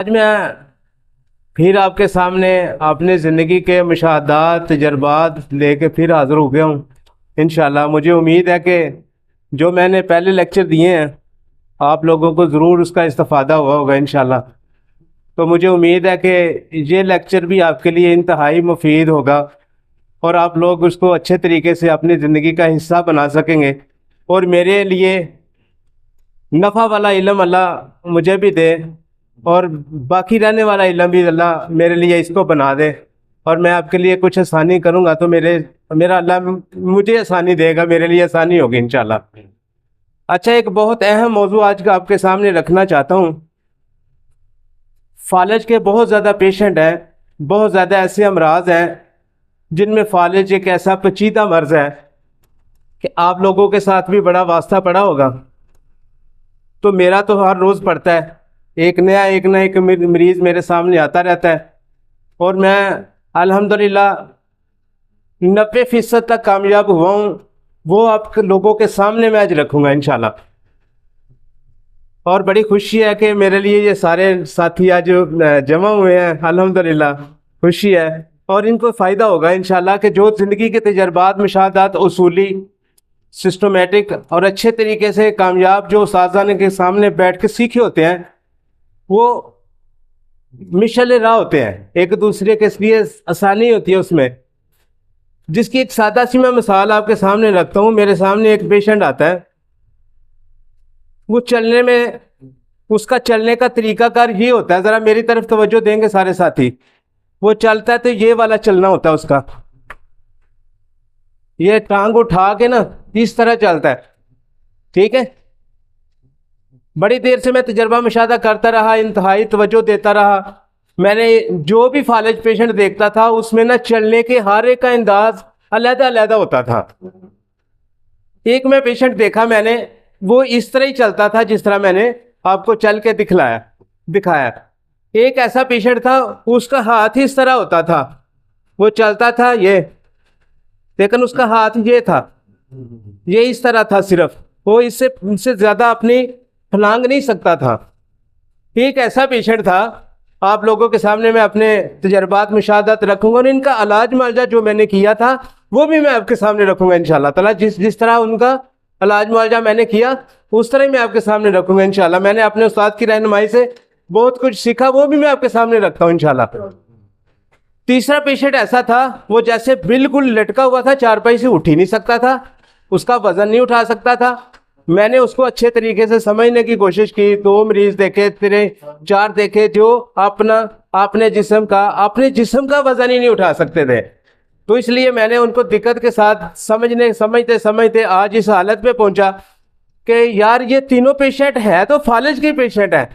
आज मैं फिर आपके सामने अपने ज़िंदगी के मुशाहदात तजर्बात लेके फिर हाज़िर हो गया हूँ। इंशाल्लाह मुझे उम्मीद है कि जो मैंने पहले लेक्चर दिए हैं आप लोगों को ज़रूर उसका इस्तेफ़ादा हुआ होगा इंशाल्लाह। तो मुझे उम्मीद है कि ये लेक्चर भी आपके लिए इंतहाई मुफीद होगा और आप लोग उसको अच्छे तरीके से अपनी ज़िंदगी का हिस्सा बना सकेंगे। और मेरे लिए नफ़ा वाला इल्म अल्लाह मुझे भी दे और बाकी रहने वाला इल्म भी अल्लाह मेरे लिए इसको बना दे। और मैं आपके लिए कुछ आसानी करूँगा तो मेरा अल्लाह मुझे आसानी देगा, मेरे लिए आसानी होगी इंशाल्लाह। अच्छा, एक बहुत अहम मौजू आज का आपके सामने रखना चाहता हूँ। फालज के बहुत ज़्यादा पेशेंट हैं, बहुत ज़्यादा ऐसे अमराज हैं जिनमें फालज एक ऐसा पेचीदा मर्ज़ है कि आप लोगों के साथ भी बड़ा वास्ता पड़ा होगा। तो मेरा तो हर रोज़ पड़ता है, एक नया एक मरीज़ मेरे सामने आता रहता है और मैं अल्हम्दुलिल्लाह 90% तक कामयाब हुआ हूँ। वो आप लोगों के सामने मैं आज रखूँगा इंशाल्लाह। और बड़ी खुशी है कि मेरे लिए ये सारे साथी आज जमा हुए हैं, अल्हम्दुलिल्लाह खुशी है। और इनको फ़ायदा होगा इंशाल्लाह कि जो ज़िंदगी के तजर्बात मुशाहदात उसूली सिस्टमेटिक और अच्छे तरीके से कामयाब जो उस्ताज़ान के सामने बैठ के सीखे होते हैं वो मिशल राह होते हैं, एक दूसरे के लिए आसानी होती है उसमें। जिसकी एक सादा सी मैं मिसाल आपके सामने रखता हूँ। मेरे सामने एक पेशेंट आता है, वो चलने में उसका चलने का तरीकाकार ये होता है, ज़रा मेरी तरफ तवज्जो देंगे सारे साथी। वो चलता है तो ये वाला चलना होता है उसका, ये टांग उठा के ना इस तरह चलता है, ठीक है। बड़ी देर से मैं तजर्बा मुशाहदा करता रहा, इंतहाई तवज्जो देता रहा। मैंने जो भी फालिज पेशेंट देखता था उसमें ना चलने के हर एक का अंदाज अलग अलग होता था। एक मैं पेशेंट देखा मैंने, वो इस तरह ही चलता था जिस तरह मैंने आपको चल के दिखाया। एक ऐसा पेशेंट था, उसका हाथ ही इस तरह होता था, वो चलता था ये, लेकिन उसका हाथ ये था, ये इस तरह था सिर्फ, वो इससे ज़्यादा अपनी फलांग नहीं सकता था। एक ऐसा पेशेंट था, आप लोगों के सामने मैं अपने तजर्बात मुशाहदात रखूँगा और इनका इलाज मुआलजा जो मैंने किया था वो भी मैं आपके सामने रखूँगा इंशाल्लाह ताला। जिस तरह उनका इलाज मुआलजा मैंने किया उस तरह ही मैं आपके सामने रखूँगा इंशाल्लाह। मैंने अपने उस्ताद की रहनुमाई से बहुत कुछ सीखा, वो भी मैं आपके सामने रखता हूँ इंशाल्लाह। तीसरा पेशेंट ऐसा था, वो जैसे बिल्कुल लटका हुआ था, चारपाई से उठ ही नहीं सकता था, उसका वजन नहीं उठा सकता था। मैंने उसको अच्छे तरीके से समझने की कोशिश की, 2 मरीज देखे, 3-4 देखे जो अपने जिस्म का वजन ही नहीं उठा सकते थे। तो इसलिए मैंने उनको दिक्कत के साथ समझते आज इस हालत पे पहुंचा कि यार ये तीनों पेशेंट है तो फालिज के पेशेंट है,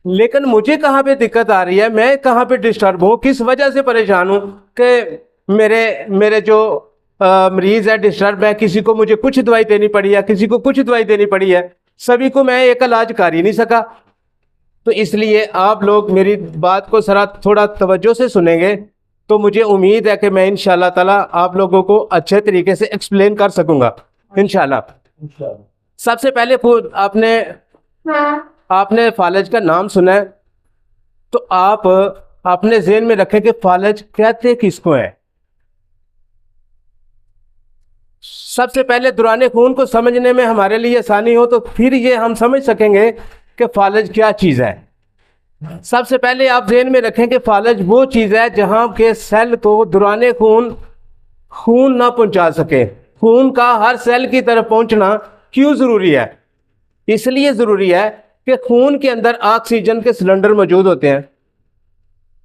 लेकिन मुझे कहाँ पे दिक्कत आ रही है, मैं कहाँ पे डिस्टर्ब हूँ, किस वजह से परेशान हूँ कि मेरे जो मरीज है डिस्टर्ब है। किसी को मुझे कुछ दवाई देनी पड़ी है, किसी को कुछ दवाई देनी पड़ी है, सभी को मैं एक इलाज कर ही नहीं सका। तो इसलिए आप लोग मेरी बात को जरा थोड़ा तवज्जो से सुनेंगे तो मुझे उम्मीद है कि मैं इंशाल्लाह ताला आप लोगों को अच्छे तरीके से एक्सप्लेन कर सकूंगा इंशाल्लाह। सबसे पहले आपने फालिज का नाम सुना है, तो आप अपने ज़हन में रखें कि फालिज कहते किसको है। सबसे पहले दौरान खून को समझने में हमारे लिए आसानी हो तो फिर ये हम समझ सकेंगे कि फालिज क्या चीज़ है। सबसे पहले आप ज़हन में रखें कि फालिज वो चीज़ है जहां के सेल को दौरान खून ना पहुंचा सके। खून का हर सेल की तरफ पहुंचना क्यों ज़रूरी है? इसलिए ज़रूरी है कि खून के अंदर ऑक्सीजन के सिलेंडर मौजूद होते हैं,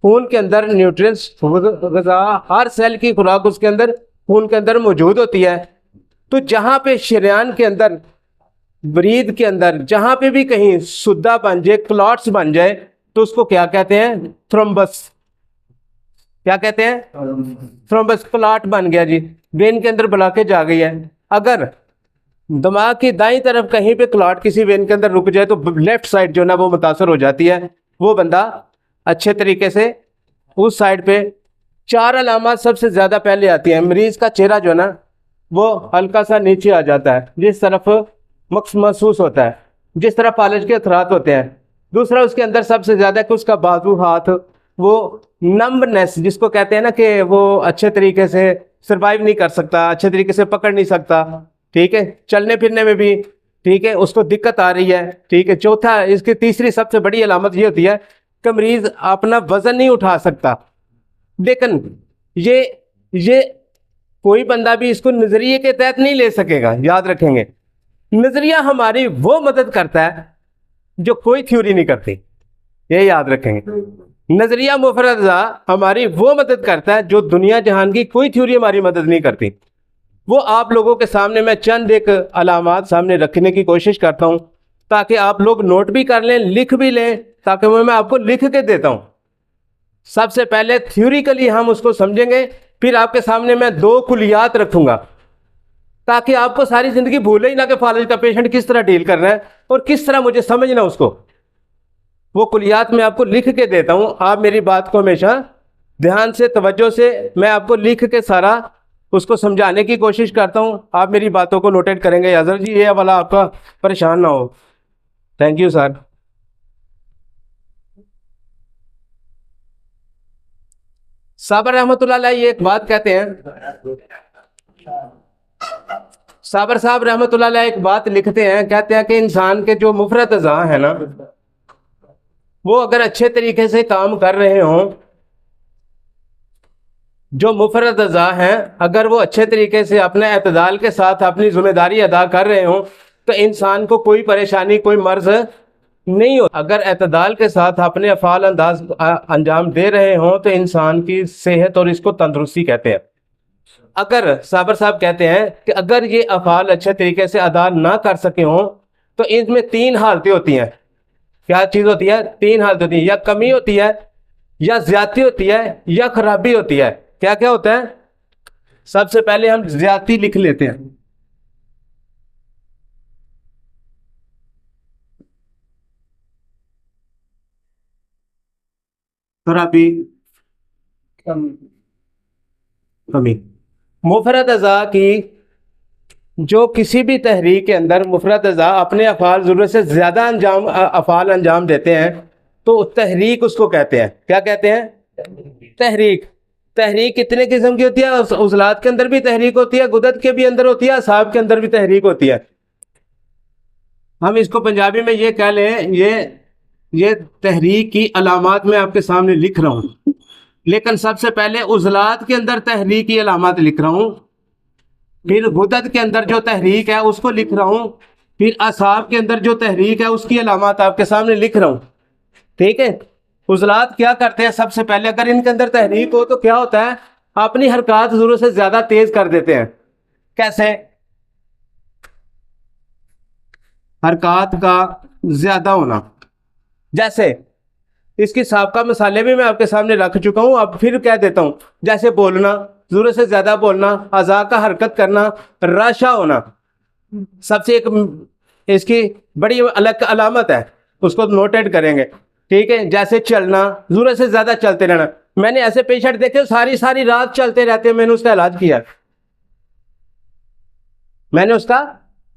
खून के अंदर न्यूट्रिएंट्स ग़िज़ा हर सेल की खुराक उसके अंदर खून के अंदर मौजूद होती है। तो जहाँ पे शरीयान के अंदर ब्रीद के अंदर जहाँ पे भी कहीं सुद्दा बन जाए, क्लॉट्स बन जाए, तो उसको क्या कहते हैं? थ्रोम्बस। क्या कहते हैं? थ्रोम्बस। क्लॉट बन गया जी, वेन के अंदर ब्लॉकेज आ गई है। अगर दिमाग की दाईं तरफ कहीं पे क्लॉट किसी वेन के अंदर रुक जाए तो लेफ्ट साइड जो ना वो मुतासर हो जाती है। वो बंदा अच्छे तरीके से उस साइड पे 4 अलामत सबसे ज़्यादा पहले आती हैं। मरीज का चेहरा जो ना वो हल्का सा नीचे आ जाता है, जिस तरफ महसूस होता है, जिस तरह फालिज के अथरात होते हैं। दूसरा उसके अंदर सबसे ज़्यादा कि उसका बाजू हाथ वो नम्बनेस जिसको कहते हैं ना कि वो अच्छे तरीके से सरवाइव नहीं कर सकता, अच्छे तरीके से पकड़ नहीं सकता, ठीक है, चलने फिरने में भी, ठीक है, उसको दिक्कत आ रही है, ठीक है। चौथा, इसकी तीसरी सबसे बड़ी अलामत ये होती है कि मरीज अपना वजन नहीं उठा सकता। लेकिन ये कोई बंदा भी इसको नजरिए के तहत नहीं ले सकेगा, याद रखेंगे। नजरिया हमारी वो मदद करता है जो कोई थ्योरी नहीं करती, ये याद रखेंगे। नजरिया मुफरदा हमारी वो मदद करता है जो दुनिया जहान की कोई थ्योरी हमारी मदद नहीं करती। वो आप लोगों के सामने मैं चंद एक अलामात सामने रखने की कोशिश करता हूं ताकि आप लोग नोट भी कर लें, लिख भी लें, ताकि मैं आपको लिख के देता हूं। सबसे पहले थ्योरिकली हम उसको समझेंगे, फिर आपके सामने मैं 2 कुलियात रखूंगा ताकि आपको सारी जिंदगी भूले ही ना कि फालिज का पेशेंट किस तरह डील करना है और किस तरह मुझे समझना उसको। वो कुलियात मैं आपको लिख के देता हूं, आप मेरी बात को हमेशा ध्यान से, तवज्जो से मैं आपको लिख के सारा उसको समझाने की कोशिश करता हूं। आप मेरी बातों को नोटेट करेंगे याजर जी, ये वाला आपका परेशान ना हो। Thank you sir. साबर रहमतुल्लाह अलैह ये एक बात कहते हैं, साबर साहब रहमतुल्लाह अलैह एक बात लिखते हैं, कहते हैं कि इंसान के जो मुफरत अज़ा है ना, वो अगर अच्छे तरीके से काम कर रहे हों, जो मुफरत अज़ा हैं अगर वो अच्छे तरीके से अपने एतदाल के साथ अपनी जिम्मेदारी अदा कर रहे हों तो इंसान को कोई परेशानी, कोई मर्ज नहीं हो। अगर एतदाल के साथ अपने अफ़ाल अंदाज अंजाम दे रहे हों तो इंसान की सेहत और इसको तंदुरुस्ती कहते हैं। अगर साबर साहब कहते हैं कि अगर ये अफ़ाल अच्छे तरीके से अदा ना कर सके हों तो इनमें 3 हालतें होती हैं। क्या चीज़ होती है? 3 हालत होती है, या कमी होती है, या ज्यादती होती है, या खराबी होती है। क्या क्या होता है? सबसे पहले हम ज्यादती लिख लेते हैं। खराबी, कमी। मुफरत अज़ा की जो किसी भी तहरीक के अंदर मुफरत अज़ा अपने अफ़ाल ज़रूरत से ज़्यादा अफ़ाल अंजाम देते हैं तो तहरीक उसको कहते हैं। क्या कहते हैं? तहरीक। तहरीक कितने किस्म की होती है? उज़लात के अंदर भी तहरीक होती है, गुदत के भी अंदर होती है, असाब के अंदर भी तहरीक होती है। हम इसको पंजाबी में ये कह लें, ये तहरीक की अलामात मैं आपके सामने लिख रहा हूँ। लेकिन सबसे पहले उज़लात के अंदर तहरीक की अलामात लिख रहा हूँ, फिर गुदत के अंदर जो तहरीक है उसको लिख रहा हूँ, फिर असाब के अंदर जो तहरीक है उसकी अलामात आपके सामने लिख रहा हूँ। ठीक है? उज़लात क्या करते हैं? सबसे पहले अगर इनके अंदर तहरीक हो तो क्या होता है? अपनी हरकत जरूरत से ज्यादा तेज कर देते हैं। कैसे? हरकत का ज्यादा होना। जैसे इसकी साबका मिसालें भी मैं आपके सामने रख चुका हूं, अब फिर कह देता हूं। जैसे बोलना, जरूरत से ज्यादा बोलना, अज़ा का हरकत करना, राशा होना, सबसे एक इसकी बड़ी अलग अलामत है, उसको नोटेड करेंगे। ठीक है? जैसे चलना, जरूरत से ज्यादा चलते रहना। मैंने ऐसे पेशेंट देखे सारी सारी रात चलते रहते हैं, मैंने उसका इलाज किया, मैंने उसका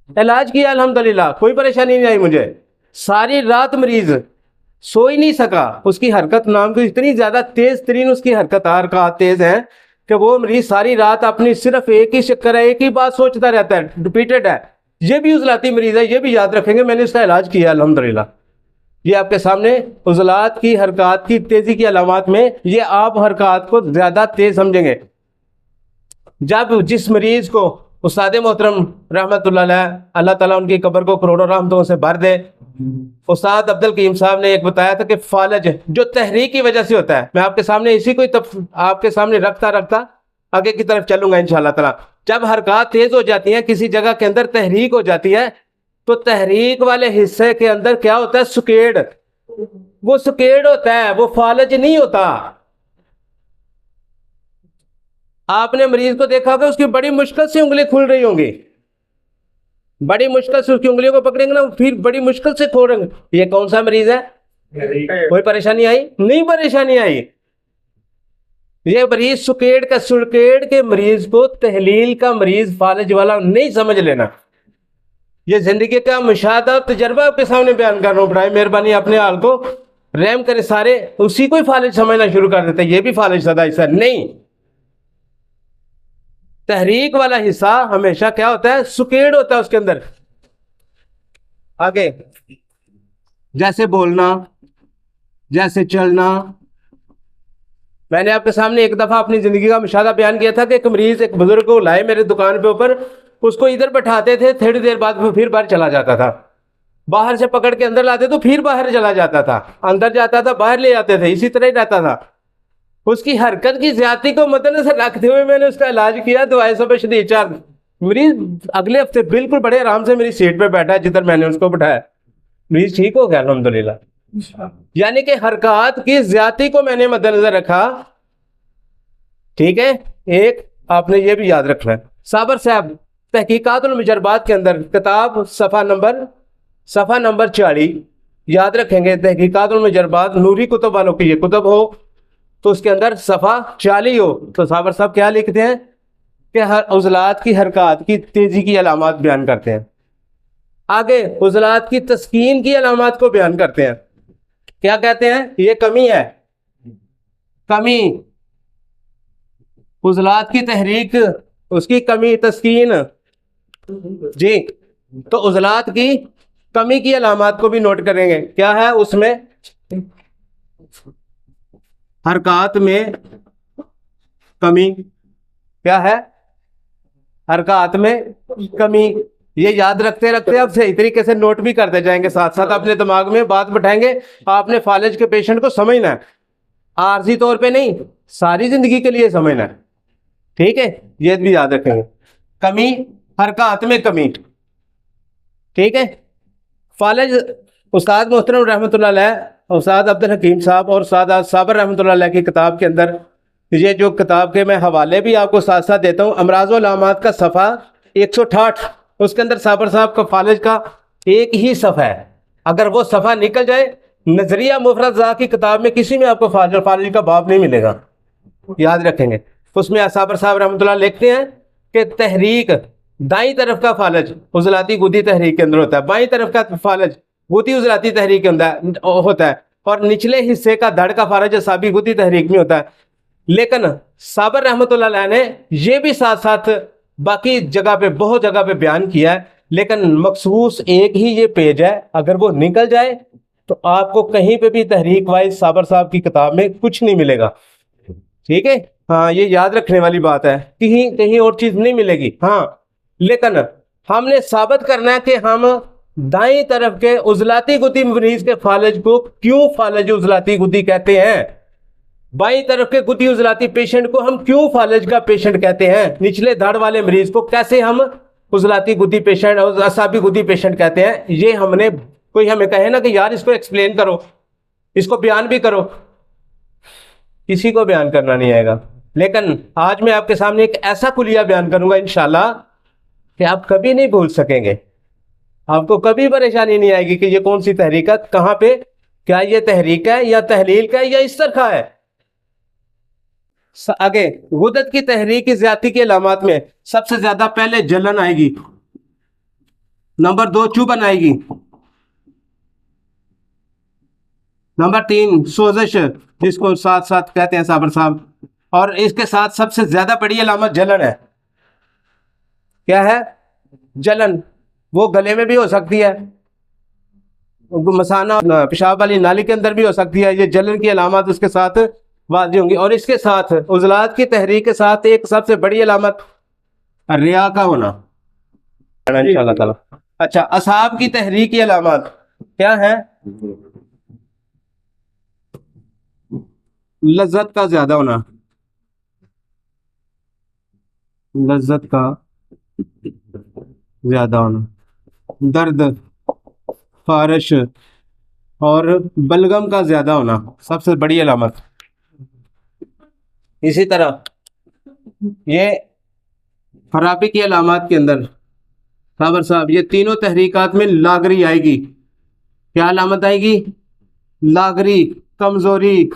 इलाज किया, अल्हम्दुलिल्लाह कोई परेशानी नहीं आई मुझे। सारी रात मरीज सो ही नहीं सका, उसकी हरकत नाम की इतनी ज्यादा तेज तरीन उसकी हरकत तेज है कि वो मरीज सारी रात अपनी सिर्फ एक ही चक्कर है, एक ही बात सोचता रहता है, रिपीटेड है। ये भी उज़लाती मरीज है, ये भी याद रखेंगे, मैंने उसका इलाज किया अल्हम्दुलिल्लाह। ये आपके सामने उज़लात की हरकत की तेजी की अलामत में ये आप हरकत को ज्यादा तेज समझेंगे। जब जिस मरीज को उस्ताद मोहतरम रहमतुल्लाह अलैह, अल्लाह ताला उनकी कब्र को करोड़ों रहमतों से भर दे, उस्ताद अब्दुल करीम साहब ने एक बताया था कि फालज जो तहरीक की वजह से होता है, मैं आपके सामने इसी को आपके सामने रखता रखता आगे की तरफ चलूंगा इंशाअल्लाह ताला। जब हरकत तेज हो जाती है, किसी जगह के अंदर तहरीक हो जाती है, तो तहरीक वाले हिस्से के अंदर क्या होता है? सुकेड़। वो सुकेड़ होता है, वो फालज नहीं होता। आपने मरीज को देखा होगा, उसकी बड़ी मुश्किल से उंगली खुल रही होंगी, बड़ी मुश्किल से उसकी उंगलियों को पकड़ेंगे ना, फिर बड़ी मुश्किल से खोलेंगे। ये कौन सा मरीज है? कोई परेशानी आई? नहीं परेशानी आई। ये मरीज सुकेड़ के मरीज को तहलील का मरीज फालज वाला नहीं समझ लेना। ये जिंदगी का मुशाहदा और तजर्बा आपके सामने बयान कर रहा हूँ। बड़ाई मेहरबानी अपने हाल को रहम करे, सारे उसी को ही फालिज समझना शुरू कर देते हैं, ये भी फालिज सदा हिस्सा नहीं। तहरीक वाला हिस्सा हमेशा क्या होता है, सुकेड़ होता है उसके अंदर। आगे जैसे बोलना, जैसे चलना। मैंने आपके सामने एक दफा अपनी जिंदगी का मुशाहदा बयान किया था कि एक मरीज एक बुजुर्ग को लाए मेरे दुकान पे ऊपर, उसको इधर बैठाते थे, थोड़ी देर बाद वो फिर बाहर चला जाता था, बाहर से पकड़ के अंदर लाते तो फिर बाहर चला जाता था, अंदर जाता था बाहर ले आते थे, इसी तरह ही रहता था। उसकी हरकत की ज्यादती को मद्देनजर रखते हुए मैंने उसका इलाज किया, दवाई सब शरीर चार। मरीज अगले हफ्ते बिल्कुल बड़े आराम से मेरी सीट पे बैठा है जिधर मैंने उसको बैठाया, मरीज ठीक हो गया अल्हम्दुलिल्लाह। यानी कि हरकत की ज्यादती को मैंने मद्देनजर रखा। ठीक है, एक आपने ये भी याद रखना है। साबर साहब तहकीकातुल मुजरबात के अंदर किताब सफ़ा नंबर 40 याद रखेंगे। तहकीकातुल मुजरबात नूरी कुतुब वालों की ये कुतुब हो तो उसके अंदर सफ़ा 40 हो तो साबर साहब क्या लिखते हैं कि हर उज़लात की हरकत की तेजी की अलामत बयान करते हैं। आगे उज़लात की तस्कीन की अलामत को बयान करते हैं। क्या कहते हैं, ये कमी है, कमी उज़लात की तहरीक, उसकी कमी तस्कीन जी। तो उज़लात की कमी की अलामत को भी नोट करेंगे। क्या है उसमें, हरकत में कमी। क्या है, हरकत में कमी। ये याद रखते रखते अब सही तरीके से नोट भी करते जाएंगे, साथ साथ अपने दिमाग में बात बैठाएंगे। आपने फालिज के पेशेंट को समझना है, आर्जी तौर पे नहीं, सारी जिंदगी के लिए समझना है। ठीक है, ये भी याद रखेंगे, कमी, हरकत में कमी। ठीक है, फालिज उस्ताद मोहतरम रहमतुल्लाह अलैह, उस्ताद अब्दुल हकीम साहब और उस्ताद साबर रहमतुल्लाह अलैह की किताब के अंदर, ये जो किताब के मैं हवाले भी आपको साथ साथ देता हूँ, अमराज़ व अलामात का सफ़ा 168, उसके अंदर साबर साहब का फालिज का एक ही सफ़ा है। अगर वो सफ़ा निकल जाए, नजरिया मुफरदा की किताब में किसी में आपको फालिज का बाब नहीं मिलेगा, याद रखेंगे। उसमें साबर साहब रहमतुल्लाह लिखते हैं कि तहरीक दाई तरफ का फालज उजलाती गुदी तहरीक के अंदर होता है, बाई तरफ का फालज गुदी उजलाती तहरीक के अंदर होता है, और निचले हिस्से का धड़ का फालज असाबी गुदी तहरीक में होता है। लेकिन साबर रहमतुल्लाह अलैह ने यह भी साथ साथ बाकी जगह पे, बहुत जगह पे बयान किया है, लेकिन मखसूस एक ही ये पेज है, अगर वो निकल जाए तो आपको कहीं पे भी तहरीक वाइज साबर साहब की किताब में कुछ नहीं मिलेगा। ठीक है, हाँ ये याद रखने वाली बात है, कहीं कहीं और चीज नहीं मिलेगी। हाँ, लेकिन हमने साबित करना है कि हम दाई तरफ के उजलाती गुदी मरीज के फालज को क्यों फालज उजलाती गुदी कहते हैं, बाई तरफ के गुदी उजलाती पेशेंट को हम क्यों फालज का पेशेंट कहते हैं, निचले धड़ वाले मरीज को कैसे हम उजलाती गुदी पेशेंट और असाबी गुदी पेशेंट कहते हैं। ये हमने, कोई हमें कहे ना कि यार इसको एक्सप्लेन करो, इसको बयान भी करो, किसी को बयान करना नहीं आएगा। लेकिन आज मैं आपके सामने एक ऐसा कुलिया बयान करूंगा इंशाल्लाह कि आप कभी नहीं भूल सकेंगे, आपको कभी परेशानी नहीं आएगी कि ये कौन सी तहरीक है, कहां पे, क्या ये तहरीक है या तहलील का है या इस तरह है। आगे गुदत की तहरीक की ज्यादती की अलामत में सबसे ज्यादा पहले जलन आएगी, नंबर 2 चुभन आएगी, नंबर 3 सोजिश, जिसको साथ साथ कहते हैं साबर साहब, और इसके साथ सबसे ज्यादा बड़ी अलामत जलन है। क्या है, जलन। वो गले में भी हो सकती है, मसाना पेशाब वाली नाली के अंदर भी हो सकती है। ये जलन की अलामत उसके साथ वाज़ी होंगी। और इसके साथ उज़लात की तहरीक के साथ एक सबसे बड़ी अलामत रिया का होना इंशाअल्लाह ताला। अच्छा, असाब की तहरीक की अलामत क्या है, लज्जत का ज्यादा होना, लज्जत का ज्यादा होना, दर्द, फारिश और बलगम का ज्यादा होना सबसे बड़ी अलामत। इसी तरह ये खराबी की अलामत के अंदर साबर साहब ये तीनों तहरीकात में लागरी आएगी। क्या अलामत आएगी, लागरी, कमजोरी,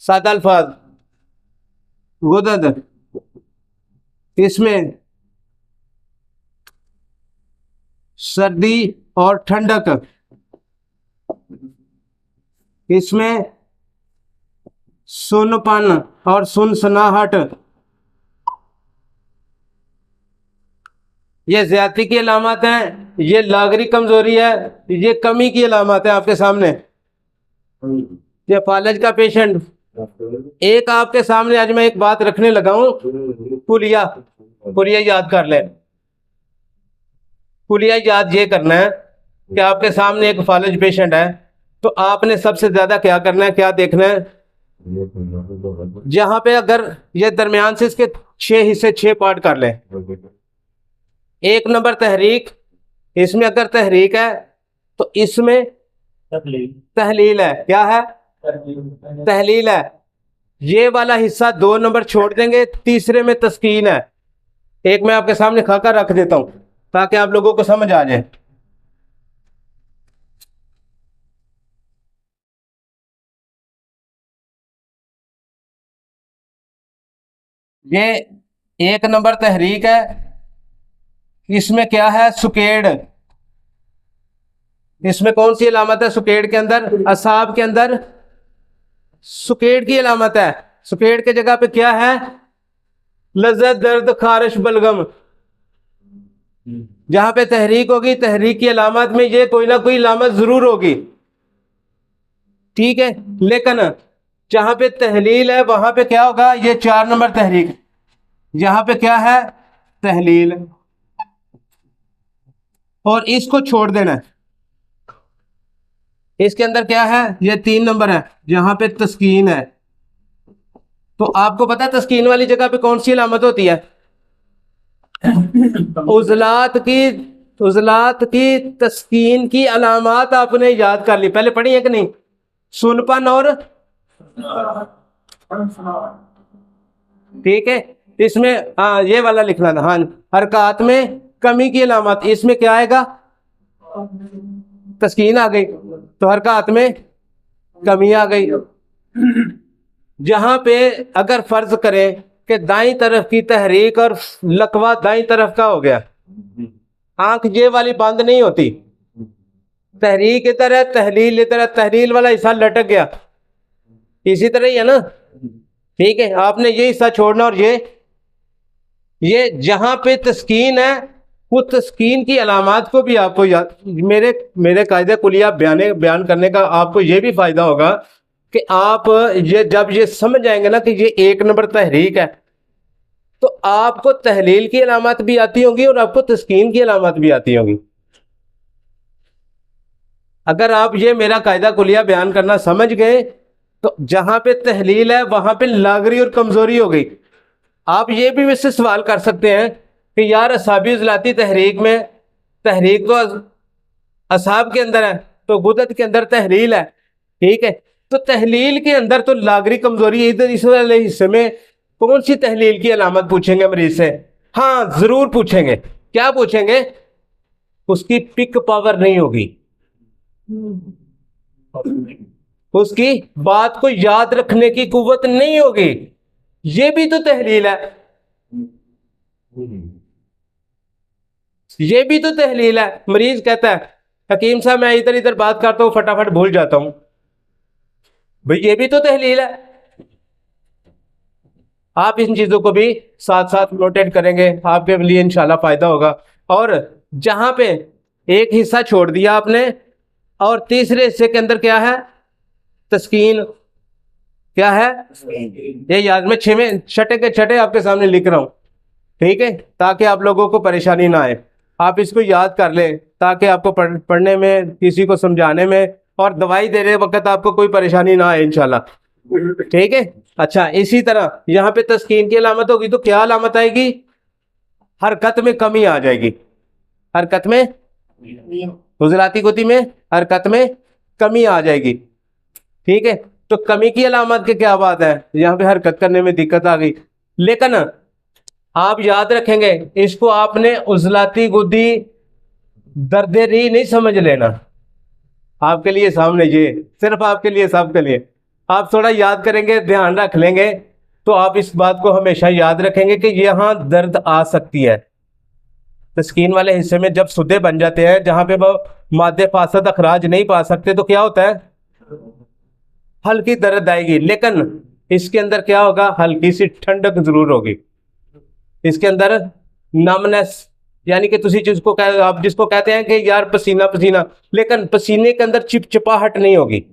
सादा अल्फाज, गुदद, इसमें सर्दी और ठंडक, इसमें सुनपन और सुनसनाहट, ये ज्यादती की अलामत हैं, ये लागरी कमजोरी है, ये कमी की अलामत है आपके सामने। ये फालज का पेशेंट, एक आपके सामने आज मैं एक बात रखने लगा हूं, पुलिया, पुलिया याद कर ले। पुलिया याद ये करना है कि आपके सामने एक फालज पेशेंट है, तो आपने सबसे ज्यादा क्या करना है, क्या देखना है, जहां पे अगर ये दरमियान से इसके 6 हिस्से 6 पार्ट कर ले। 1 नंबर तहरीक, इसमें अगर तहरीक है तो इसमें तहलील है, क्या है, तहलील है। ये वाला हिस्सा 2 नंबर छोड़ देंगे, तीसरे में तस्कीन है। एक मैं आपके सामने खाका रख देता हूं ताकि आप लोगों को समझ आ जाए। ये 1 नंबर तहरीक है, इसमें क्या है, सुकेड़। इसमें कौन सी अलामत है, सुकेड़ के अंदर, असाब के अंदर सुकेड़ की अलामत है। सुकेड़ के जगह पे क्या है, लज्जत, दर्द, खारिश, बलगम। जहां पे तहरीक होगी, तहरीक की अलामत में ये कोई ना कोई अलामत जरूर होगी, ठीक है। लेकिन जहां पे तहलील है वहां पे क्या होगा, ये 4 नंबर तहरीक, यहां पे क्या है, तहलील, और इसको छोड़ देना है। इसके अंदर क्या है, ये 3 नंबर है, जहां पे तस्कीन है। तो आपको पता है तस्कीन वाली जगह पे कौन सी अलामत होती है, उजलात की तस्कीन की अलामत आपने याद कर ली, पहले पढ़ी है कि नहीं, सुनपन और, ठीक है। इसमें हाँ ये वाला लिख लेना, हाँ। हरकत में कमी की अलामत, इसमें क्या आएगा, तस्कीन आ गई, तो हरकत में कमी आ गई। जहां पे अगर फर्ज करें कि दाई तरफ की तहरीक और लकवा दाई तरफ का हो गया, आंख ये वाली बंद नहीं होती, तहरीक इधर है, तहलील इधर है, तहलील वाला हिस्सा लटक गया, इसी तरह ही है ना, ठीक है। आपने ये हिस्सा छोड़ना, और ये जहां पे तस्कीन है, वो तस्कीन की अलामत को भी आपको याद, मेरे कायदे कुलिया बयान करने का आपको ये भी फायदा होगा कि आप ये जब ये समझ जाएंगे ना कि ये 1 नंबर तहरीक है, तो आपको तहलील की अलामत भी आती होगी और आपको तस्कीन की अलामत भी आती होगी। अगर आप ये मेरा कायदा कुलिया बयान करना समझ गए, तो जहां पे तहलील है वहां पे लागरी और कमजोरी हो गई। आप ये भी मुझसे सवाल कर सकते हैं कि यार असाबी उजलाती तहरीक में, तहरीक तो असाब के अंदर है, तो गुदत के अंदर तहलील है, ठीक है। तो तहलील के अंदर तो लागरी कमजोरी, इधर इस वाले हिस्से में कौन सी तहलील की अलामत पूछेंगे मरीज से, हाँ जरूर पूछेंगे। क्या पूछेंगे, उसकी पिक पावर नहीं होगी, उसकी बात को याद रखने की कुव्वत नहीं होगी, ये भी तो तहलील है, ये भी तो तहलील है। मरीज कहता है हकीम साहब मैं इधर इधर बात करता हूं फटाफट भूल जाता हूं, भाई ये भी तो तहलील है। आप इन चीजों को भी साथ साथ नोटेट करेंगे, आपके लिए इंशाल्लाह फायदा होगा। और जहां पे एक हिस्सा छोड़ दिया आपने, और तीसरे हिस्से के अंदर क्या है, तस्कीन, क्या है, ये याद में 6वें छठे के छठे आपके सामने लिख रहा हूं, ठीक है, ताकि आप लोगों को परेशानी ना आए। आप इसको याद कर लें ताकि आपको पढ़ने में, किसी को समझाने में और दवाई देने वक्त आपको कोई परेशानी ना आए इंशाल्लाह, ठीक है। अच्छा, इसी तरह यहाँ पे तस्कीन की अलामत होगी तो क्या अलामत आएगी, हरकत में कमी आ जाएगी, हरकत में, हुजराती गति में हरकत में कमी आ जाएगी, ठीक है। तो कमी की अलामत की क्या बात है, यहाँ पे हरकत करने में दिक्कत आ गई। लेकिन आप याद रखेंगे, इसको आपने उजलाती गुद्दी दर्देरी नहीं समझ लेना, आपके लिए सामने, ये सिर्फ आपके लिए, सबके लिए। आप थोड़ा याद करेंगे, ध्यान रख लेंगे, तो आप इस बात को हमेशा याद रखेंगे कि यहाँ दर्द आ सकती है, तस्कीन वाले हिस्से में जब सुदे बन जाते हैं, जहां पे वो मादे फासद अखराज नहीं पा सकते, तो क्या होता है, हल्की दर्द आएगी। लेकिन इसके अंदर क्या होगा, हल्की सी ठंडक जरूर होगी इसके अंदर, नमनेस, यानी कि तुसी जिसको आप जिसको कहते हैं कि यार पसीना पसीना, लेकिन पसीने के अंदर चिपचिपाहट नहीं होगी।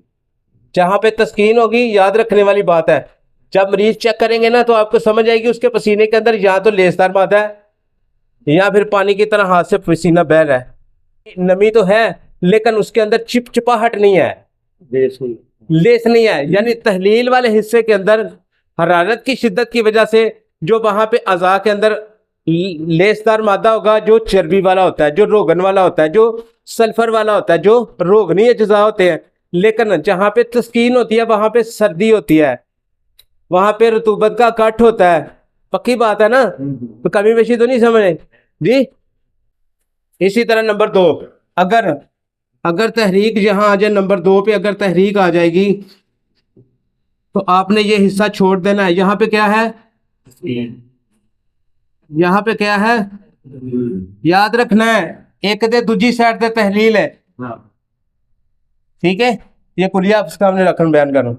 जहां पे तस्कीन होगी, याद रखने वाली बात है, जब मरीज चेक करेंगे ना तो आपको समझ आएगी उसके पसीने के अंदर या तो लेसदार मादा है या फिर पानी की तरह हाथ से पसीना बह रहा है। नमी तो है लेकिन उसके अंदर चिपचिपाहट नहीं है, लेस नहीं है। यानी तहलील वाले हिस्से के अंदर हरारत की शिद्दत की वजह से जो वहां पे अज़ा के अंदर लेसदार मादा होगा, जो चर्बी वाला होता है, जो रोगन वाला होता है, जो सल्फर वाला होता है, जो रोगनी अज्जा होते हैं। लेकिन जहां पे तस्कीन होती है वहां पे सर्दी होती है, वहां पे रतूबत का कट होता है। पक्की बात है ना, तो कमी बेशी तो नहीं समझे जी। इसी तरह नंबर 2, अगर तहरीक यहाँ आ जाए, नंबर 2 पे अगर तहरीक आ जाएगी तो आपने ये हिस्सा छोड़ देना है। यहाँ पे क्या है, यहाँ पे क्या है, याद रखना है, एक दे दूजी साइड से तहलील है, ठीक है। ये कुलिया आपके सामने रखना, बयान करूं,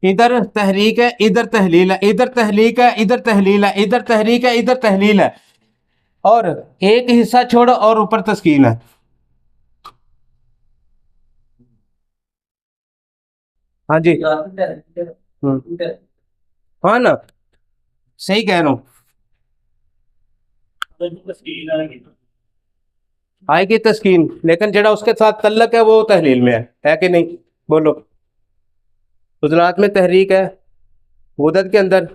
इधर तहरीक है, इधर तहलील है, इधर तहरीक है, इधर तहलील है, इधर तहरीक है, इधर तहलील है, और एक हिस्सा छोड़ो और ऊपर तस्कीन है। हाँ जी, हाँ ना, सही कह रहा हूँ, आएगी तस्कीन, लेकिन जड़ा उसके साथ तल्लक है वो तहलील में है कि नहीं, बोलो। उजलात में तहरीक है, गुदत के अंदर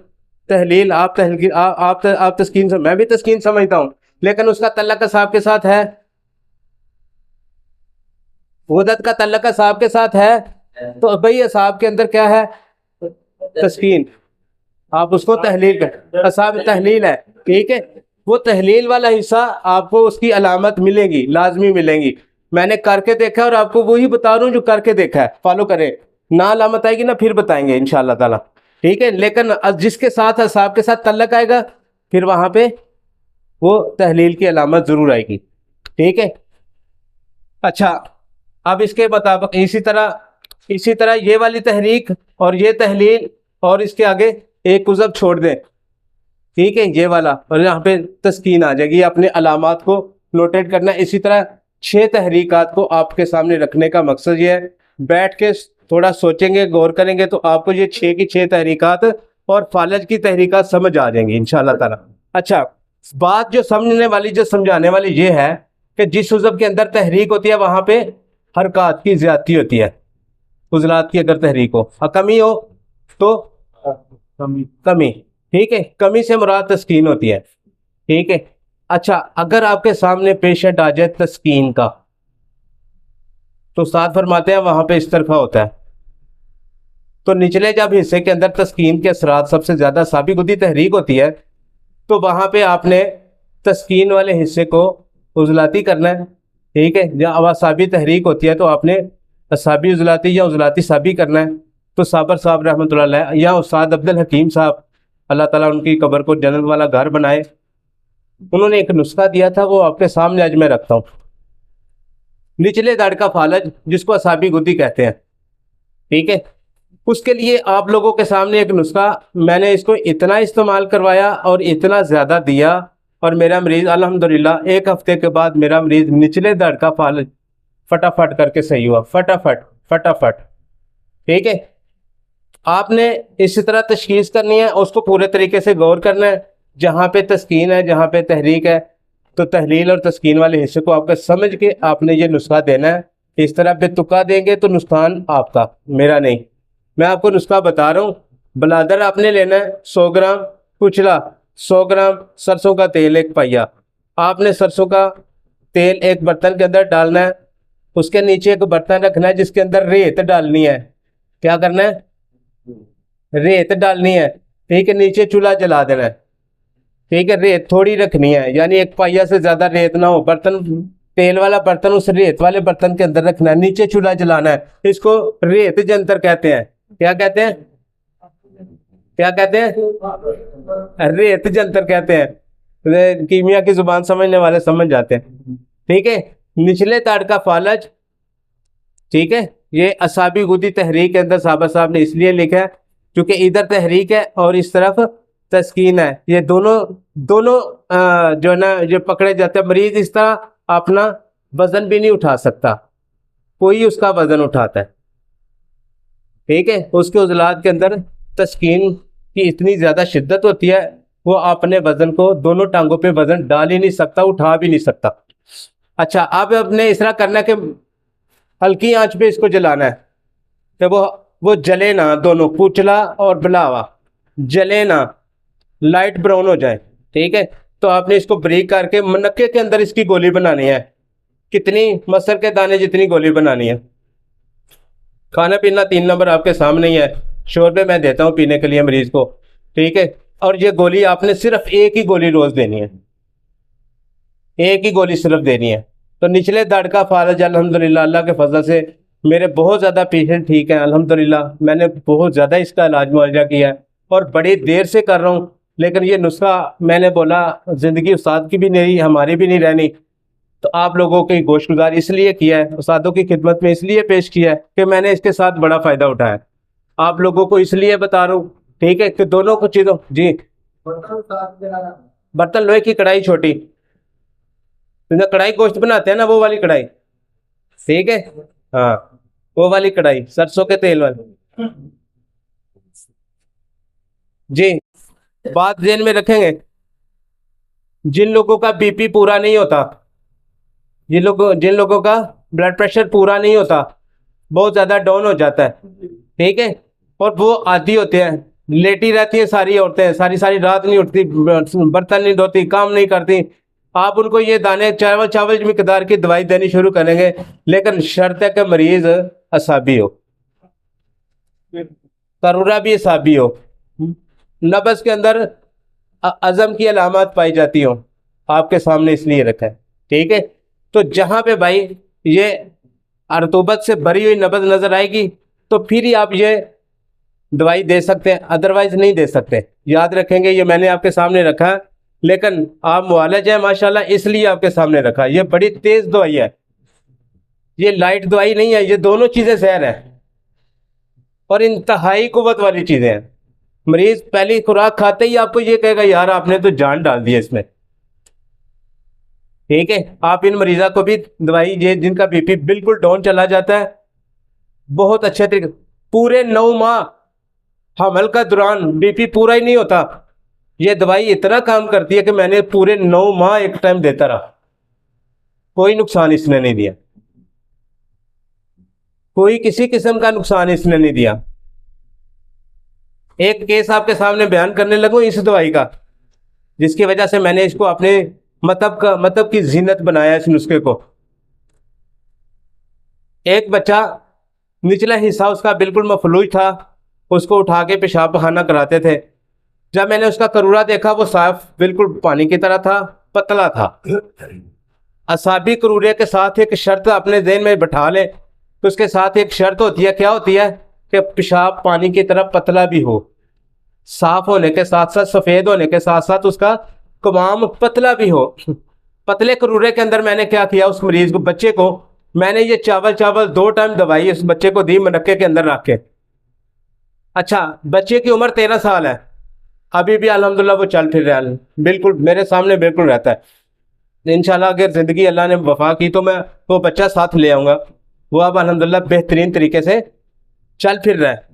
तहलील, आप तहलील आप तस्कीन, मैं भी तस्कीन समझता हूँ, लेकिन उसका तल्लक साहब के साथ है, गुदत का तल्लक साहब के साथ है, तो भाई असाब के अंदर क्या है, तस्कीन, आप उसको तहलील कर, असाब तहलील है, ठीक है। वो तहलील वाला हिस्सा आपको उसकी अलामत मिलेगी, लाजमी मिलेंगी। मैंने करके देखा और आपको वही बता रहा हूँ जो करके देखा है, फॉलो करें। ना अलामत आएगी ना फिर बताएंगे इंशाल्लाह ताला, ठीक है। लेकिन जिसके साथ असाब के साथ तल्लक आएगा फिर वहां पे वो तहलील की अलामत जरूर आएगी, ठीक है। अच्छा, अब इसके मुताबिक इसी तरह ये वाली तहरीक और ये तहलील और इसके आगे एक उज़ब छोड़ दें, ठीक है, ये वाला, और यहाँ पे तस्कीन आ जाएगी। अपने अलामात को नोटेट करना। इसी तरह 6 तहरीकात को आपके सामने रखने का मकसद ये है, बैठ के थोड़ा सोचेंगे, गौर करेंगे तो आपको ये 6 की 6 तहरीकात और फालज की तहरीकात समझ आ जाएंगी इंशाल्लाह ताला। अच्छा, बात जो समझने वाली, जो समझाने वाली ये है कि जिस उज़ब के अंदर तहरीक होती है वहां पे हरकत की ज्यादती होती है। उजलात की अगर तहरीक हो, कमी हो तो कमी, ठीक है, कमी से मुराद तस्कीन होती है, ठीक है। अच्छा, अगर आपके सामने पेशेंट आ जाए तस्कीन का, तो साथ फरमाते हैं वहां पे इस तरफा होता है। तो निचले जब हिस्से के अंदर तस्कीन के असरात सबसे ज्यादा साबिकुदी तहरीक होती है, तो वहां पे आपने तस्कीन वाले हिस्से को उजलाती करना है, ठीक है। जब अवासाबी तहरीक होती है तो आपने असाबी उजलाती या उजलाती साबी करना है। तो साबर साहब रहमतुल्लाह अलैह या उस्ताद अब्दुल हकीम साहब, अल्लाह ताला उनकी कब्र को जन्नत वाला घर बनाए, उन्होंने एक नुस्खा दिया था, वो आपके सामने आज मैं रखता हूँ। निचले दाढ़ का फालज, जिसको असाबी गुद्दी कहते हैं, ठीक है, उसके लिए आप लोगों के सामने एक नुस्खा, मैंने इसको इतना इस्तेमाल करवाया और इतना ज़्यादा दिया, और मेरा मरीज अल्हम्दुलिल्लाह 1 हफ्ते के बाद मेरा मरीज निचले दाढ़ का फालज फटाफट करके सही हुआ, फटाफट फटाफट, ठीक है। आपने इसी तरह तशखीस करनी है, उसको पूरे तरीके से गौर करना है। जहाँ पे तस्कीन है, जहाँ पे तहरीक है, तो तहलील और तस्कीन वाले हिस्से को आपका समझ के आपने ये नुस्खा देना है। इस तरह बेतुका देंगे तो नुकसान आपका, मेरा नहीं। मैं आपको नुस्खा बता रहा हूँ। बलादर आपने लेना है 100 ग्राम, कुचला 100 ग्राम, सरसों का तेल 1 पहिया। आपने सरसों का तेल एक बर्तन के अंदर डालना है, उसके नीचे एक बर्तन रखना है जिसके अंदर रेत डालनी है। क्या करना है, रेत डालनी है, ठीक है। नीचे चूल्हा जला देना है, ठीक है। रेत थोड़ी रखनी है, यानी 1 पहिया से ज्यादा रेत ना हो। बर्तन, तेल वाला बर्तन उस रेत वाले बर्तन के अंदर रखना है, नीचे चूल्हा जलाना है। इसको रेत जंतर कहते हैं। क्या कहते हैं, क्या कहते हैं, रेत जंतर कहते हैं, कीमिया की जुबान समझने वाले समझ जाते हैं। ठीक है, निचले ताड़ का फालज, ठीक है, ये असाबी गुदी तहरीक के अंदर साहबा साहब ने इसलिए लिखा है क्योंकि इधर तहरीक है और इस तरफ तस्कीन है। ये दोनों दोनों जो है ना ये पकड़े जाते हैं। मरीज इस तरह अपना वजन भी नहीं उठा सकता, कोई उसका वजन उठाता है। ठीक है, उसके उजलात के अंदर तस्कीन की इतनी ज़्यादा शिद्दत होती है, वो अपने वजन को दोनों टांगों पे वजन डाल ही नहीं सकता, उठा भी नहीं सकता। अच्छा, अब अपने इस तरह करना कि हल्की आंच पे इसको जलाना है कि वो जले ना, दोनों कुचला और बिलावा जले ना, लाइट ब्राउन हो जाए। ठीक है, तो आपने इसको ब्रेक करके मनक्के के अंदर इसकी गोली बनानी है। कितनी? मसर के दाने जितनी गोली बनानी है। खाना पीना 3 नंबर आपके सामने ही है। शोरबे मैं देता हूँ पीने के लिए मरीज को। ठीक है, और ये गोली आपने सिर्फ एक ही गोली रोज देनी है, एक ही गोली सिर्फ देनी है। तो निचले दड़ का फालज अल्हम्दुलिल्लाह अल्लाह के फजल से मेरे बहुत ज़्यादा पेशेंट ठीक हैं अल्हम्दुलिल्लाह। मैंने बहुत ज़्यादा इसका इलाज मुआवजा किया है और बड़ी देर से कर रहा हूँ, लेकिन ये नुस्खा मैंने बोला ज़िंदगी उस्ताद की भी नहीं, हमारी भी नहीं रहनी, तो आप लोगों की गोशगुजार इसलिए किया है, उस्तादों की खिदमत में इसलिए पेश किया है कि मैंने इसके साथ बड़ा फ़ायदा उठाया। आप लोगों को इसलिए बता रहा हूँ, ठीक है, कि दोनों को चीज़ों जी। बर्तन लोहे की कढ़ाई छोटी, कढ़ाई गोश्त बनाते हैं ना, वो वाली कढ़ाई। ठीक है, हाँ, वो वाली कढ़ाई सरसों के तेल वाली जी। बात ध्यान में रखेंगे, जिन लोगों का बीपी पूरा नहीं होता, जिन लोगों का ब्लड प्रेशर पूरा नहीं होता, बहुत ज़्यादा डाउन हो जाता है, ठीक है, और वो आदी होते हैं, लेटी रहती है सारी औरतें, सारी सारी रात नहीं उठती, बर्तन नहीं धोती, काम नहीं करती, आप उनको ये दाने चावल चावल मिकदार की दवाई देनी शुरू करेंगे, लेकिन शर्त है कि मरीज असाबी हो, करूरा भी असाबी हो, नब्ज के अंदर अज़म की अलामत पाई जाती हो, आपके सामने इसलिए रखा है। ठीक है, तो जहाँ पे भाई ये रतूबत से भरी हुई नब्ज नज़र आएगी तो फिर ही आप ये दवाई दे सकते हैं, अदरवाइज नहीं दे सकते। याद रखेंगे, ये मैंने आपके सामने रखा, लेकिन आप मुआलज है माशाल्लाह, इसलिए आपके सामने रखा। ये बड़ी तेज़ दवाई है, ये लाइट दवाई नहीं है, ये दोनों चीज़ें सहर है और इंतहाई कुव्वत वाली चीज़ें हैं। मरीज पहली खुराक खाते ही आपको ये कहेगा यार आपने तो जान डाल दी है इसमें। ठीक है, आप इन मरीजा को भी दवाई, ये जिनका बीपी बिल्कुल डाउन चला जाता है, बहुत अच्छे तरीके, पूरे 9 माह हमल का दौरान बीपी पूरा ही नहीं होता, ये दवाई इतना काम करती है कि मैंने पूरे 9 माह एक टाइम देता रहा, कोई नुकसान इसने नहीं दिया, कोई किसी किस्म का नुकसान इसने नहीं दिया। एक केस आपके सामने बयान करने लगूं इस दवाई का, जिसकी वजह से मैंने इसको अपने मतलब की जीनत बनाया इस नुस्खे को। एक बच्चा, निचला हिस्सा उसका बिल्कुल मफलूज था, उसको उठा के पेशाब बहाना कराते थे। जब मैंने उसका करूरा देखा, वो साफ बिल्कुल पानी की तरह था, पतला था। असाबी करूरे के साथ एक शर्त अपने ज़हन में बैठा ले, तो उसके साथ एक शर्त होती है, क्या होती है कि पेशाब पानी की तरह पतला भी हो, साफ होने के साथ साथ, सफ़ेद होने के साथ साथ उसका कमाम पतला भी हो। पतले करूरे के अंदर मैंने क्या किया, उस मरीज को, बच्चे को, मैंने ये चावल 2 टाइम दवाई उस बच्चे को दी, मनक्के के अंदर रख के। अच्छा, बच्चे की उम्र 13 साल है, अभी भी अल्हम्दुलिल्लाह वो चल फिर रहा है, बिल्कुल मेरे सामने बिल्कुल रहता है। इंशाल्लाह अगर ज़िंदगी अल्लाह ने वफा की तो मैं वो बच्चा साथ ले आऊँगा। वो अब अल्हम्दुलिल्लाह बेहतरीन तरीके से चल फिर रहा है।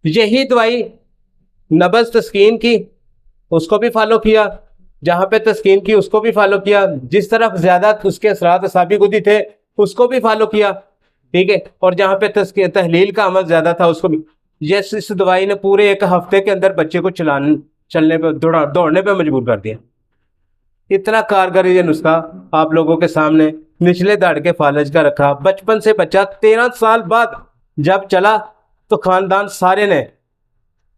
यही दवाई नब्ज़ तस्कीन की, उसको भी फॉलो किया, जहाँ पे तस्कीन की उसको भी फॉलो किया, जिस तरफ ज़्यादा उसके असरात असाबी गुदी थे उसको भी फॉलो किया। ठीक है, और जहाँ पे तहलील का अमल ज़्यादा था उसको भी। यस, इस दवाई ने पूरे 1 हफ्ते के अंदर बच्चे को चलने पे, दौड़ने पे मजबूर कर दिया। इतना कारगर ये नुस्खा आप लोगों के सामने निचले दाढ़ के फालज का रखा। बचपन से बच्चा 13 साल बाद जब चला तो खानदान सारे ने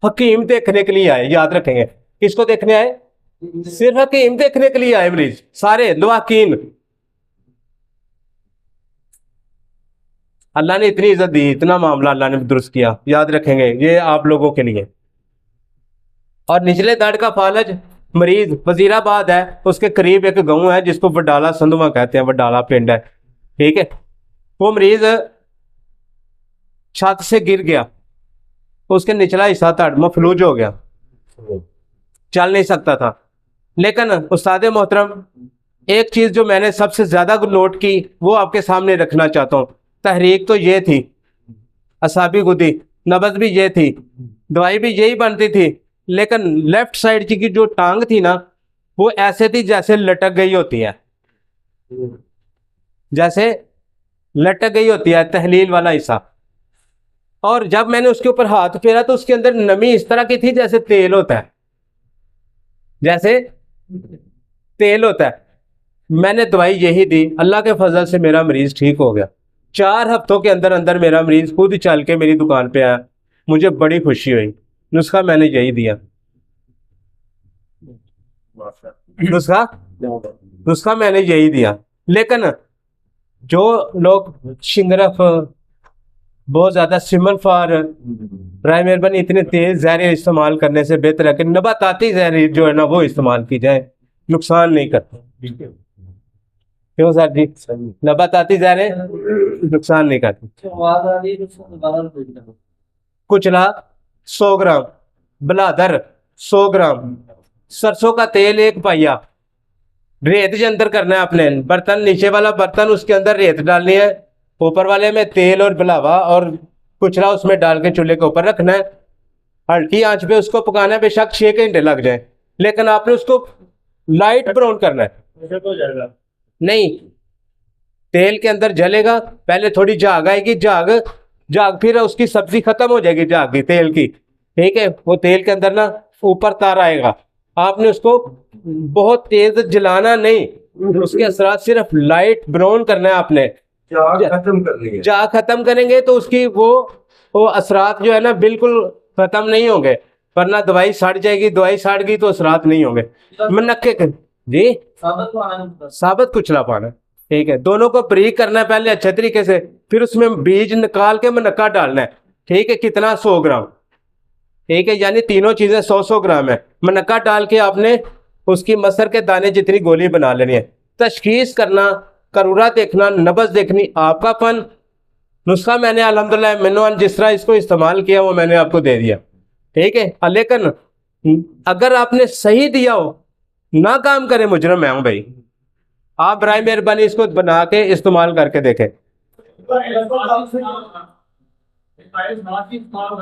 हकीम देखने के लिए आए। याद रखेंगे, किसको देखने आए? सिर्फ हकीम देखने के लिए आए मरीज सारे, दो हकीम। अल्लाह ने इतनी इज्जत दी, इतना मामला अल्लाह ने दुरुस्त किया। याद रखेंगे, ये आप लोगों के लिए। और निचले दाढ़ का फालज मरीज वजीराबाद है, उसके करीब एक गांव है जिसको वडाला संधवा कहते हैं, वडाला पिंड है, ठीक है। वो मरीज छत से गिर गया, उसके निचला हिस्सा धड़ मफलूज हो गया, चल नहीं सकता था। लेकिन उस्ताद मोहतरम, एक चीज जो मैंने सबसे ज्यादा नोट की वो आपके सामने रखना चाहता हूँ। तहरीक तो ये थी, असाबी गुदी नबज भी ये थी, दवाई भी यही बनती थी, लेकिन लेफ्ट साइड की जो टांग थी ना, वो ऐसे थी जैसे लटक गई होती है, जैसे लटक गई होती है तहलील वाला हिस्सा। और जब मैंने उसके ऊपर हाथ फेरा तो उसके अंदर नमी इस तरह की थी जैसे तेल होता है, जैसे तेल होता है। मैंने दवाई यही दी, अल्लाह के फजल से मेरा मरीज ठीक हो गया। 4 हफ्तों के अंदर अंदर मेरा मरीज खुद चल के मेरी दुकान पे आया, मुझे बड़ी खुशी हुई। नुस्खा मैंने यही दिया, नुस्खा नुस्खा मैंने यही दिया। लेकिन जो लोग शिंगरफ, बहुत ज्यादा सिमन फार, राय मेहरबानी, इतने तेज जहर इस्तेमाल करने से बेहतर है कि नबाताती जहर जो है ना वो इस्तेमाल की जाए, नुकसान नहीं करते। क्यों सर जी? नबाताती जहरें नुकसान नहीं करती। कुचला 100 ग्राम, बलादर 100 ग्राम, सरसों का तेल 1 पाइया, रेत के अंदर करना है आपने। बर्तन, नीचे वाला बर्तन, उसके अंदर रेत डालनी है, ऊपर वाले में तेल और बुलावा और कुचला उसमें डाल के चूल्हे के ऊपर रखना है। हल्की आंच पे उसको पकाना है, बेशक 6 घंटे लग जाए, लेकिन आपने उसको लाइट ब्राउन करना है। नहीं, तेल के अंदर जलेगा, पहले थोड़ी झाग आएगी, झाग फिर उसकी सब्जी खत्म हो जाएगी झाग की, तेल की, ठीक है। वो तेल के अंदर ना ऊपर तार आएगा, आपने उसको बहुत तेज जलाना नहीं, उसके असरात सिर्फ लाइट ब्राउन करना है आपने। खत्म करनी है, झाग खत्म करेंगे तो उसकी वो असरात जो है ना बिल्कुल खत्म नहीं होंगे, वरना दवाई सड़ जाएगी, दवाई सड़ गई तो असरात नहीं होंगे। मनक्के जी साबित कुचला पाना, ठीक है। दोनों को ब्रीक करना है पहले अच्छे तरीके से, फिर उसमें बीज निकाल के मनक्का डालना है, ठीक है। कितना? 100 ग्राम, ठीक है, यानी तीनों चीजें 100-100 ग्राम है। मनक्का डाल के आपने उसकी मसर के दाने जितनी गोली बना लेनी है। तशखीस करना, करूरा देखना, नब्ज देखनी आपका फन। नुस्खा मैंने अल्हम्दुलिल्लाह मैंने जिस तरह इसको इस्तेमाल किया वो मैंने आपको दे दिया, ठीक है। लेकिन अगर आपने सही दिया हो, ना काम करे मुजरम मैं हूं भाई। आप बराए मेहरबानी इसको बना के इस्तेमाल करके देखें।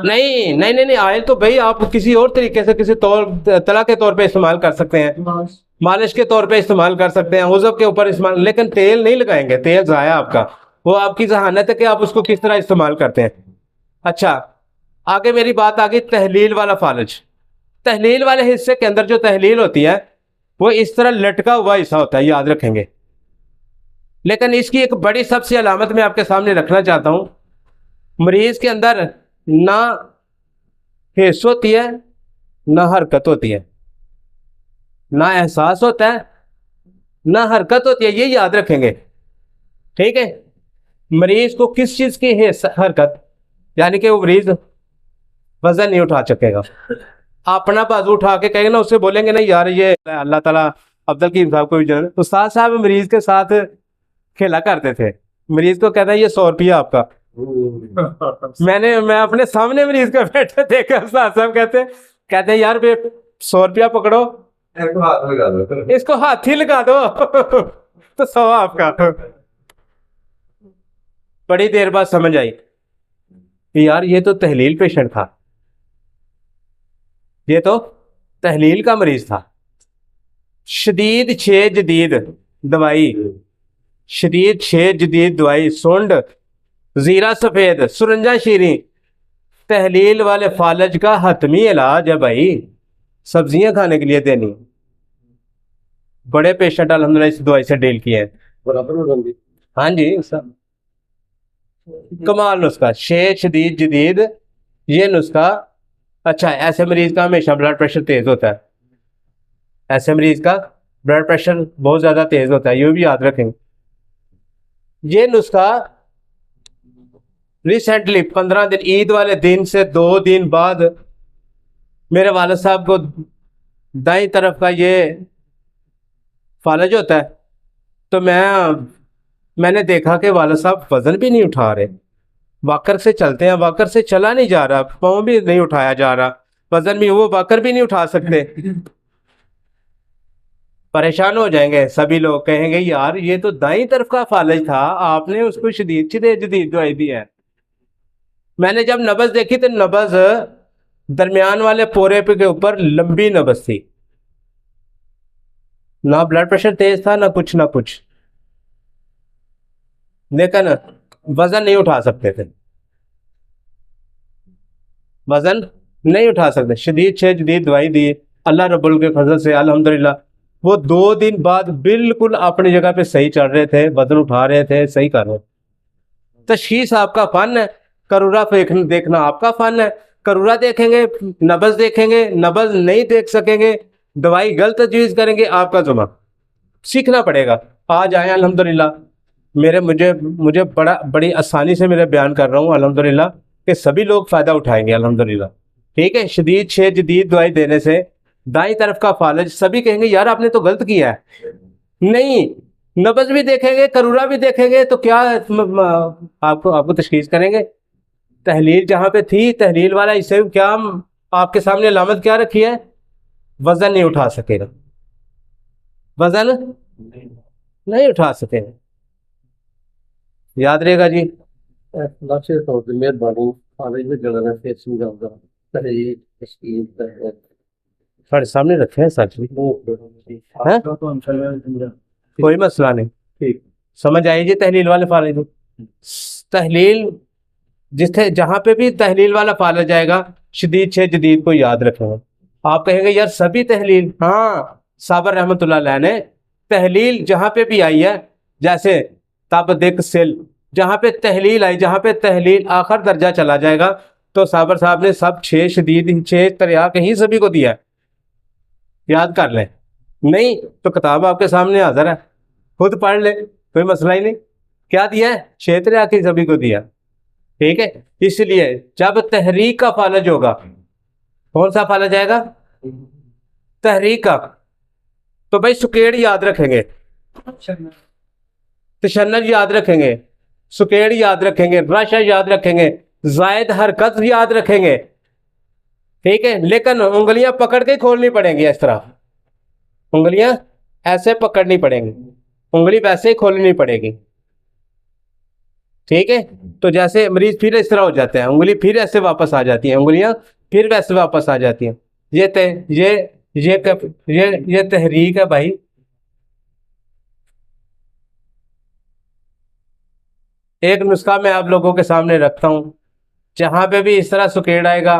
नहीं नहीं नहीं नहीं, आयल तो भाई आप किसी और तरीके से, किसी तला के तौर पे इस्तेमाल कर सकते हैं, मालिश के तौर पे इस्तेमाल कर सकते हैं, उज़व के ऊपर इस्तेमाल, लेकिन तेल नहीं लगाएंगे, तेल ज़ाया आपका। वो आपकी जहानत है कि आप उसको किस तरह इस्तेमाल करते हैं। अच्छा, आगे मेरी बात आ गई तहलील वाला फालज। तहलील वाले हिस्से के अंदर जो तहलील होती है वो इस तरह लटका हुआ हिस्सा होता है, याद रखेंगे। लेकिन इसकी एक बड़ी सबसे अलामत मैं आपके सामने रखना चाहता हूं, मरीज के अंदर ना हिस्स होती है, ना हरकत होती है, ना एहसास होता है, ना हरकत होती है, ये याद रखेंगे, ठीक है। मरीज को किस चीज की हरकत, यानी कि वो मरीज वजन नहीं उठा सकेगा, अपना बाजू उठा के कहेंगे ना, उससे बोलेंगे नहीं यार ये अल्लाह ताला अब्दुल कीम साहब को भी जाने। उस्ताद साहब मरीज के साथ खेला करते थे, मरीज को कहता है ये 100 रुपया आपका। मैं अपने सामने मरीज को बैठे देखा, उस्ताद साहब कहते हैं यार 100 रुपया पकड़ो, इसको हाथ ही लगा दो तो 100 आपका। बड़ी देर बाद समझ आई कि यार ये तो तहलील पेशेंट था, ये तो तहलील का मरीज था। शदीद 6 जदीद दवाई, शदीद 6 जदीद दवाई, सुंड, जीरा सफेद, सुरंजा शीरी, तहलील वाले फालज का हतमी इलाज है भाई, सब्जियां खाने के लिए देनी। बड़े पेशेंट अल्हम्दुलिल्लाह इस दवाई से डील किए हैं। हाँ जी सब कमाल नुस्खा, 6 शदीद जदीद, ये नुस्खा। अच्छा, ऐसे मरीज का हमेशा ब्लड प्रेशर तेज होता है, ऐसे मरीज का ब्लड प्रेशर बहुत ज्यादा तेज होता है, ये भी याद रखेंगे। ये नुस्खा रिसेंटली 15 दिन, ईद वाले दिन से 2 दिन बाद मेरे वालिद साहब को दाईं तरफ का ये फालज होता है। तो मैंने देखा कि वाला साहब वजन भी नहीं उठा रहे, वॉकर से चलते हैं, वॉकर से चला नहीं जा रहा, पाँव भी नहीं उठाया जा रहा, वजन भी, वो वॉकर भी नहीं उठा सकते। परेशान हो जाएंगे सभी लोग, कहेंगे यार ये तो दाईं तरफ का फालज था, आपने उसको शदीद शदीद जदीद दवाई दी है। मैंने जब नब्ज देखी तो नब्ज दरमियान वाले पोरे पे के ऊपर लंबी नब्ज थी, ना ब्लड प्रेशर तेज था ना कुछ ना कुछ, लेकिन वजन नहीं उठा सकते थे, वजन नहीं उठा सकते। शदीद से जदीद दवाई दी अल्लाह रब्बुल के फजल से, अल्हम्दुलिल्लाह। वो 2 दिन बाद बिल्कुल अपनी जगह पे सही चल रहे थे, वजन उठा रहे थे, सही कर रहे थे। तशखीस आपका फन है, करूरा देखना आपका फन है। करूरा देखेंगे, नब्ज देखेंगे, नब्ज नहीं देख सकेंगे, दवाई गलत यूज करेंगे, आपका जुमा। सीखना पड़ेगा। आज आए अल्हम्दुलिल्लाह, मेरे मुझे मुझे बड़ी आसानी से मेरे बयान कर रहा हूँ अल्हम्दुलिल्लाह, कि सभी लोग फ़ायदा उठाएंगे अल्हम्दुलिल्लाह। ठीक है, शदीद से जदीद दवाई देने से दाईं तरफ का फालज, सभी कहेंगे यार आपने तो गलत किया है। नहीं, नब्ज भी देखेंगे, करूरा भी देखेंगे, तो क्या आपको आपको तशखीस करेंगे। तहलील जहाँ पे थी, तहलील वाला इसे क्या आपके सामने अलामत क्या रखी है, वजन नहीं उठा सकेगा, वजन नहीं उठा सकेगा, याद रहेगा जी। लास्ट तौर पे मेहरबानी कॉलेज में जगह फिर समझाऊंगा पहले स्कीम है साढ़े सामने रखे हैं सच में, वो हैं? तो हम समझा कोई मसला नहीं, ठीक। समझ आई जी तहलील वाले फाले को। तहलील जिथे जहाँ पे भी तहलील वाला फाला जाएगा, शदीद से जदीद को याद रखेंगे। आप कहेंगे यार सभी तहलील, हाँ, साबर रहमतुल्लाह अलैह ने तहलील जहाँ पे भी आई है, जैसे तब दिक सिल, जहाँ पे तहलील आई, जहाँ पे तहलील आखिर दर्जा चला जाएगा, तो साबर साहब ने सब 6 शदीद 6 तरिया कहीं सभी को दिया है, याद कर लें। नहीं तो किताब आपके सामने हाजिर है, खुद पढ़ ले, कोई मसला ही नहीं। क्या दिया है, 6 तरिया की सभी को दिया। ठीक है, इसलिए जब तहरीक का फालज होगा, कौन सा फालज आएगा, तहरीक का, तो भाई सुकेड़ याद रखेंगे, तशन्नुद याद रखेंगे, सुकेड़ याद रखेंगे, रशा याद रखेंगे, जायद हरकत याद रखेंगे। ठीक है, लेकिन उंगलियां पकड़ के खोलनी पड़ेंगी, इस तरह उंगलियां ऐसे पकड़नी पड़ेंगी, उंगली वैसे ही खोलनी पड़ेगी। ठीक है, तो जैसे मरीज फिर इस तरह हो जाते हैं, उंगली फिर ऐसे वापस आ जाती है, उंगलियां फिर वैसे वापस आ जाती हैं। ये ते, ये तहरीक है भाई। एक नुस्खा मैं आप लोगों के सामने रखता हूं, जहां पे भी इस तरह सुकेड़ आएगा,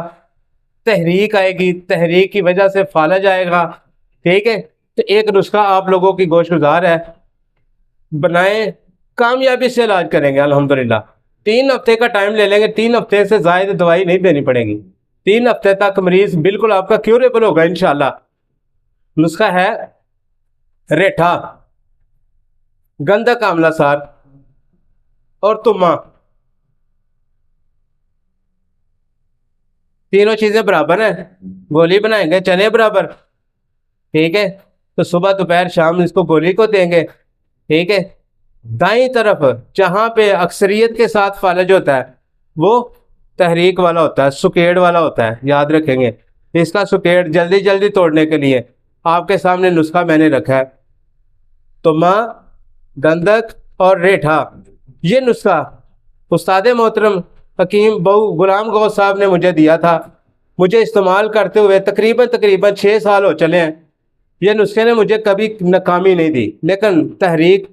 तहरीक आएगी, तहरीक की वजह से फालज आएगा। ठीक है, तो एक नुस्खा आप लोगों की गोशगुजार है, बनाए, कामयाबी से इलाज करेंगे अल्हम्दुलिल्लाह। 3 हफ्ते का टाइम ले लेंगे, 3 हफ्ते से ज़ायद दवाई नहीं देनी पड़ेगी, 3 हफ्ते तक मरीज बिल्कुल आपका क्यूरेबल होगा इंशाल्लाह। नुस्खा है रेठा, गंधक आंवला सार और तुम्मा, तीनों चीजें बराबर हैं, गोली बनाएंगे, चने बराबर। ठीक है, तो सुबह दोपहर शाम इसको गोली को देंगे। ठीक है, दाईं तरफ जहां पे अक्सरियत के साथ फालज होता है, वो तहरीक वाला होता है, सुकेड़ वाला होता है, याद रखेंगे। इसका सुकेड़ जल्दी जल्दी तोड़ने के लिए आपके सामने नुस्खा मैंने रखा है, तुम्मा, गंधक और रेठा। ये नुस्खा उस्ताद मोहतरम हकीम बहु गुलाम गौस साहब ने मुझे दिया था, मुझे इस्तेमाल करते हुए तकरीबन 6 साल हो चले हैं। ये नुस्खे ने मुझे कभी नाकामी नहीं दी, लेकिन तहरीक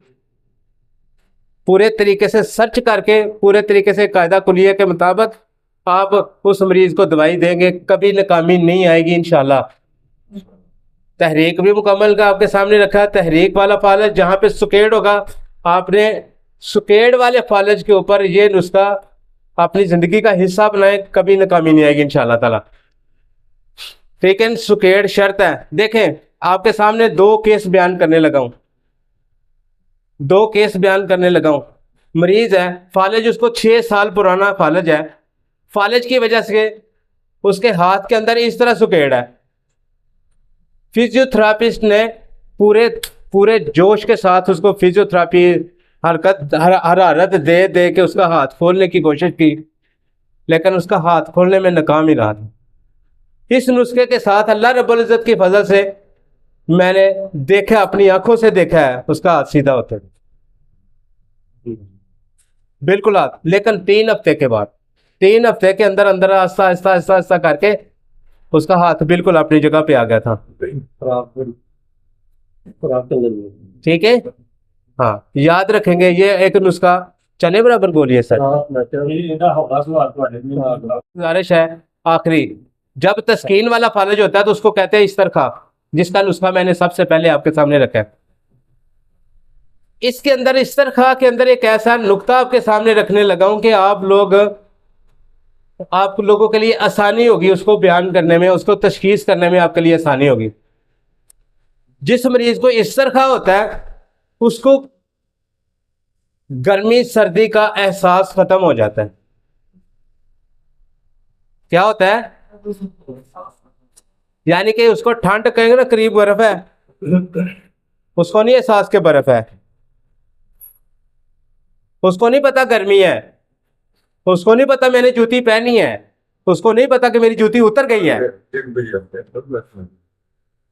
पूरे तरीके से सर्च करके, पूरे तरीके से कायदा कुलिया के मुताबिक आप उस मरीज को दवाई देंगे, कभी नाकामी नहीं आएगी इंशाल्लाह। तहरीक भी मुकम्मल का आपके सामने रखा है, तहरीक वाला फालज जहाँ पे सुकेड़ होगा, आपने सुकेड़ वाले फालज के ऊपर ये नुस्खा अपनी जिंदगी का हिस्सा बनाए, कभी नाकामी नहीं आएगी इंशाल्लाह ताला। ठीक है, सुकेड़ शर्त है। देखें, आपके सामने 2 केस बयान करने लगा हूं, 2 केस बयान करने लगा हूं। मरीज है, फालज उसको 6 साल पुराना फालज है, फालज की वजह से उसके हाथ के अंदर इस तरह सुकेड़ है, फिजियोथेरापिस्ट ने पूरे पूरे जोश के साथ उसको फिजियोथेरापी हरारत दे दे के उसका हाथ खोलने की कोशिश की, लेकिन उसका हाथ खोलने में नाकाम ही रहा था। इस नुस्खे के साथ अल्लाह रब्बुल इज़्ज़त की फजल से मैंने देखा, अपनी आंखों से देखा है उसका हाथ सीधा होता है, बिल्कुल हाथ। लेकिन 3 हफ्ते के बाद, 3 हफ्ते के अंदर अंदर आस्ता आस्ता आस्ता आस्ता करके उसका हाथ बिल्कुल अपनी जगह पे आ गया था। ठीक है, हाँ याद रखेंगे, ये एक नुस्खा चने बराबर बोलिए सर। गुजारिश है आखिरी, जब तस्कीन वाला फालिज होता है तो उसको कहते हैं इस्तरखा, जिसका नुस्खा मैंने सबसे पहले आपके सामने रखा है। इसके अंदर इस्तरखा के अंदर एक ऐसा नुक्ता आपके सामने रखने लगा हूं कि आप लोगों के लिए आसानी होगी उसको बयान करने में, उसको तशखीस करने में आपके लिए आसानी होगी। जिस मरीज को इस्तरखा होता है उसको गर्मी सर्दी का एहसास खत्म हो जाता है। क्या होता है? यानी कि उसको ठंड कहेंगे ना, करीब बर्फ है, उसको नहीं एहसास के बर्फ है, उसको नहीं पता गर्मी है, उसको नहीं पता मैंने जूती पहनी है, उसको नहीं पता कि मेरी जूती उतर गई है।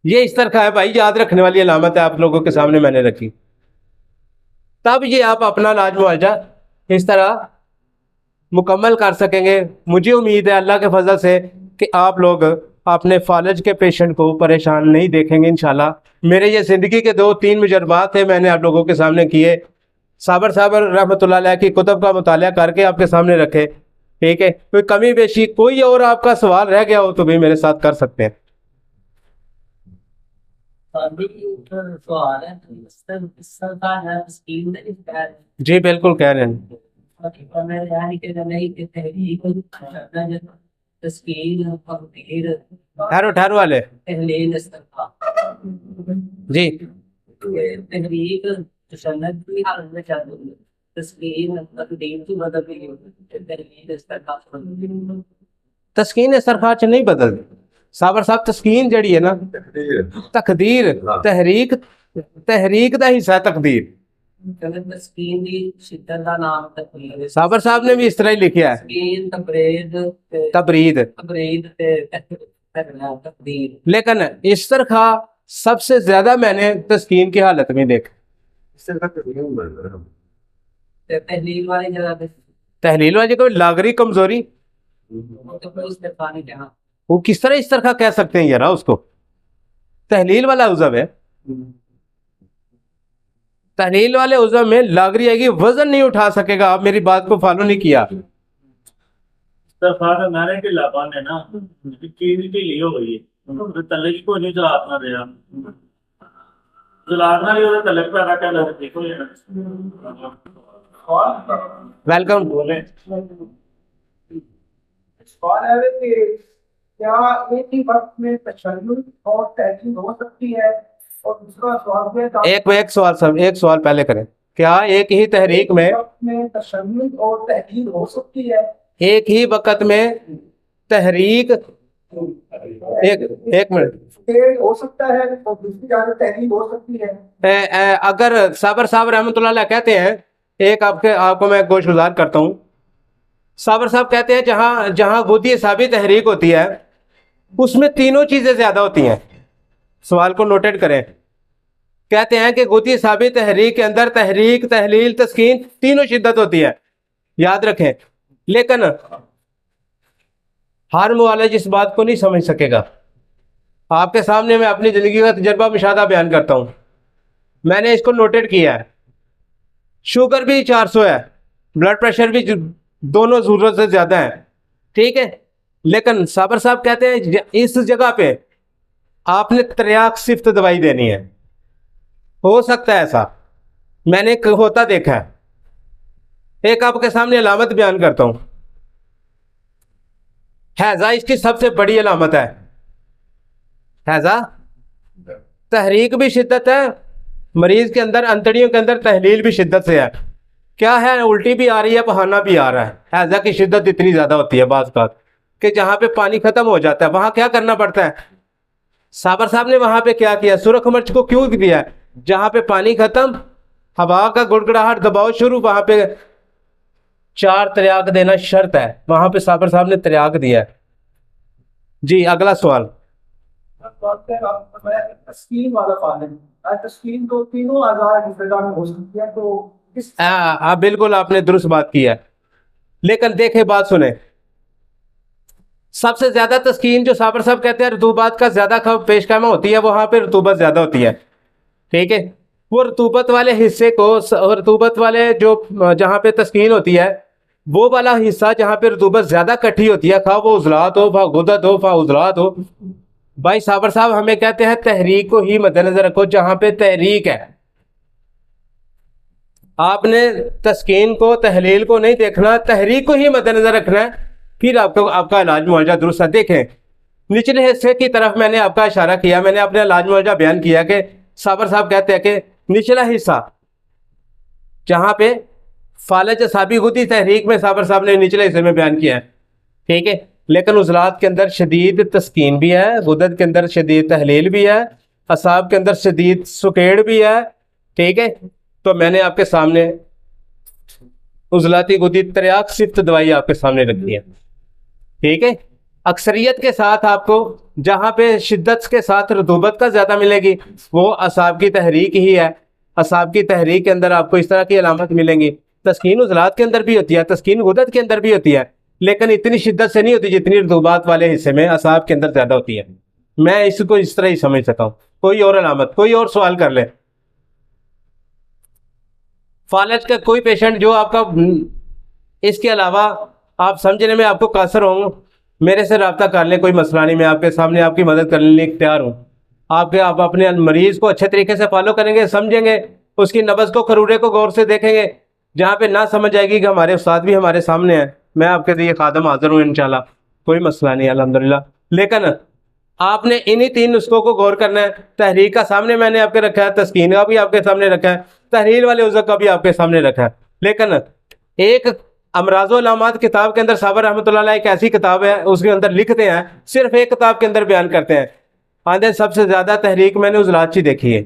ये इस्तरखा है भाई, याद रखने वाली अलामत है, आप लोगों के सामने मैंने रखी। तब ये आप अपना इलाज मुआवजा इस तरह मुकम्मल कर सकेंगे। मुझे उम्मीद है अल्लाह के फजल से कि आप लोग अपने फालिज के पेशेंट को परेशान नहीं देखेंगे इंशाल्लाह। मेरे ये ज़िंदगी के 2-3 मुजरबात थे, मैंने आप लोगों के सामने किए। साबर साबर रहमतुल्लाह अलैह की कुतुब का मुताला करके आपके सामने रखे। ठीक है, कोई कमी बेशी, कोई और आपका सवाल रह गया हो तो भी मेरे साथ कर सकते हैं। जी बिल्कुल कह रहे हैं। ठहरो ठहरो वाले जी, तस्कीन इस्तरखा च नहीं बदल साबर साहब। तस्कीन जड़ी है ना, तकदीर, तहरीक, तहरीक दा हिस्सा तकदीर। साबर साहब ने भी इस तरह ही लिखा है, तबरीद। लेकिन इस्तरखा सबसे ज्यादा मैंने तस्कीन की हालत में देखा। तहलील वाली कोई लागरी कमजोरी, वो किस तरह इस्तरखा कह सकते हैं यार उसको? तहलील वाला उज़व है, तहलील वाले उज़व में लागरी आएगी, वजन नहीं उठा सकेगा। आप मेरी बात को फॉलो नहीं किया। वेलकम। क्या एक ही वक्त में तशद्दुद और तहकीक हो सकती है? और दूसरा सवाल एक सवाल सब, एक सवाल पहले करें। क्या एक ही तहरीक में तशद्दुद और तहकीक हो सकती है? एक ही वक्त में तहरीक, एक मिनट, हो सकता है और दूसरी जानब तहकीक हो सकती है? अगर साबर साहब रहमतुल्लाह अलैह कहते हैं, एक आपको मैं गोशगुजार करता हूँ। साबर साहब कहते हैं जहाँ जहाँ गुदी साबित तहरीक होती है उसमें तीनों चीजें ज्यादा होती हैं। सवाल को नोटेड करें। कहते हैं कि गुदी साबित तहरीक के अंदर तहरीक, तहलील, तस्कीन तीनों शिद्दत होती है, याद रखें। लेकिन हर मुआलिज इस बात को नहीं समझ सकेगा। आपके सामने मैं अपनी जिंदगी का तजर्बा मुशाहदा बयान करता हूँ। मैंने इसको नोटेड किया है। शुगर भी 400 है, ब्लड प्रेशर भी दोनों जरूरत से ज्यादा है, ठीक है। लेकिन साबर साहब कहते हैं इस जगह पे आपने त्रियाक सिफ्त दवाई देनी है। हो सकता है ऐसा, मैंने होता देखा है। एक आपके सामने अलामत बयान करता हूं। हैजा इसकी सबसे बड़ी अलामत है। हैजा तहरीक भी शिद्दत है, मरीज के अंदर अंतड़ियों के अंदर तहलील भी शिद्दत से है। क्या है, उल्टी भी आ रही है, बहाना भी आ रहा है। हैजा की शिद्दत इतनी ज्यादा होती है बात कि जहां पे पानी खत्म हो जाता है वहां क्या करना पड़ता है? साबर साहब ने वहां पे क्या किया, सुरख मिर्च को क्यों दिया, जहां पे पानी खत्म, हवा का गुड़गड़ाहट, दबाव शुरू, वहां पे 4 त्रियाग देना शर्त है, वहां पे साबर साहब ने त्रियाग दिया है। जी अगला सवाल। तस्कीन वाला पालन, तस्कीन तो तीनों आज़ाद हिस्सेदार में हो सकती है, तो किस हाँ बिल्कुल आपने दुरुस्त बात की है, लेकिन देखे बात सुने, सबसे ज्यादा तस्कीन जो साबर साहब कहते हैं रतूबत का ज्यादा पेशकामा होती है, वहां पे रतूबत ज्यादा होती है, ठीक है। वो रतूबत वाले हिस्से को, रतूबत वाले जो जहाँ पे तस्कीन होती है, वो वाला हिस्सा जहाँ पे रतूबत ज्यादा इकट्ठी होती है, खा वो उजलात हो, फा गुदत हो, फा उजलात हो, भाई साबर साहब हमें कहते हैं तहरीक को ही मद्देनजर रखो, जहां पे तहरीक है। आपने तस्कीन को, तहलील को नहीं देखना, तहरीक को ही मद्देनजर रखना है, फिर आपको आपका इलाज मुआवजा दुरुस्त है। देखें निचले हिस्से की तरफ मैंने आपका इशारा किया, मैंने अपने इलाज मुआवजा बयान किया कि साबर साहब कहते हैं कि निचला हिस्सा जहां पे फालज असाबी गुदी तहरीक में साबर साहब ने निचले हिस्से में बयान किया है, ठीक है, लेकिन उजलात के अंदर शदीद तस्कीन भी है, गुदत के अंदर शदीद तहलील भी है, असाब के अंदर शदीद सुकेड़ भी है, ठीक है। तो मैंने आपके सामने उजलाती गुदी त्रियाक सिफ्त दवाई आपके सामने रख दी है, ठीक है। अक्सरियत के साथ आपको जहां पे शिद्दत के साथ रतूबत का ज्यादा मिलेगी वो असाब की तहरीक ही है, असाब की तहरीक के अंदर आपको इस तरह की अलामत मिलेंगी। तस्कीन उजलात के अंदर भी होती है, तस्कीन गुदत के अंदर भी होती है, लेकिन इतनी शिद्दत से नहीं होती जितनी रतूबात वाले हिस्से में असाब के अंदर ज्यादा होती है। मैं इसको इस तरह ही समझ सकता हूँ। कोई और अलामत, कोई और सवाल कर ले। फालज का कोई पेशेंट जो आपका इसके अलावा आप समझने में आपको कासर हों, मेरे से रब्ता कर लें, कोई मसला नहीं, मैं आपके सामने आपकी मदद करने के लिए तैयार हूँ। आप अपने मरीज को अच्छे तरीके से फॉलो करेंगे, समझेंगे, उसकी नब्ज़ को, खरूरे को गौर से देखेंगे, जहाँ पे ना समझ आएगी कि हमारे उस्ताद भी हमारे सामने हैं, मैं आपके लिए खादम हाजिर हूँ इंशाल्लाह, कोई मसला नहीं अल्हम्दुलिल्लाह। लेकिन आपने इन्हीं 3 नुस्खों को गौर करना है। तहरीक का सामने मैंने आपके रखा है, तस्कीन का भी आपके सामने रखा है, तहरीर वाले उज़र का भी आपके सामने रखा है। लेकिन एक अमराज़ो अलामात किताब के अंदर साबर रहमतुल्लाह अलैह एक ऐसी किताब है, उसके अंदर लिखते हैं, सिर्फ एक किताब के अंदर बयान करते हैं, आधे सबसे ज़्यादा तहरीक मैंने उजलात की देखी है,